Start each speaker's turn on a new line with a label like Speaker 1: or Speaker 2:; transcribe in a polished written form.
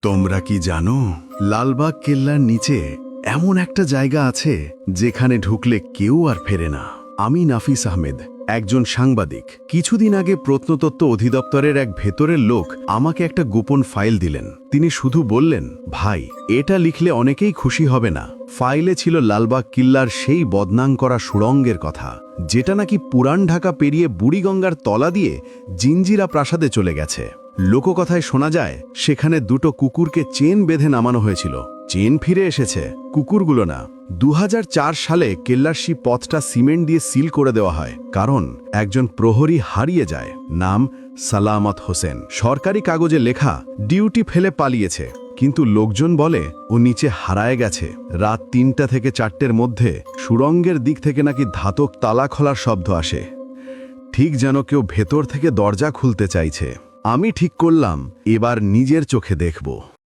Speaker 1: তোমরা কি জানো লালবাগ কেল্লার নিচে এমন একটা জায়গা আছে যেখানে ঢুকলে কেউ আর ফেরে না। আমি নাফিস আহমেদ, একজন সাংবাদিক। কিছুদিন আগে প্রত্নতত্ত্ব অধিদপ্তরের এক ভেতরের লোক আমাকে একটা গোপন ফাইল দিলেন। তিনি শুধু বললেন, ভাই, এটা লিখলে অনেকেই খুশি হবে না। ফাইলে ছিল লালবাগ কিল্লার সেই বদনাম করা সুড়ঙ্গের কথা, যেটা নাকি পুরান ঢাকা পেরিয়ে বুড়িগঙ্গার তলা দিয়ে জিঞ্জিরা প্রাসাদে চলে গেছে। লোককথায় শোনা যায় সেখানে দুটো কুকুরকে চেন বেঁধে নামানো হয়েছিল। চেন ফিরে এসেছে, কুকুরগুলো না। 2004 সালে কেল্লার সেই পথটা সিমেন্ট দিয়ে সিল করে দেওয়া হয়, কারণ একজন প্রহরী হারিয়ে যায়, নাম সালামত হোসেন। সরকারি কাগজে লেখা ডিউটি ফেলে পালিয়েছে, কিন্তু লোকজন বলে ও নিচে হারায় গেছে। রাত 3টা থেকে 4টের মধ্যে সুড়ঙ্গের দিক থেকে নাকি ধাতব তালা খোলার শব্দ আসে, ঠিক যেন কেউ ভেতর থেকে দরজা খুলতে চাইছে। আমি ঠিক করলাম এবার নিজের চোখে দেখব।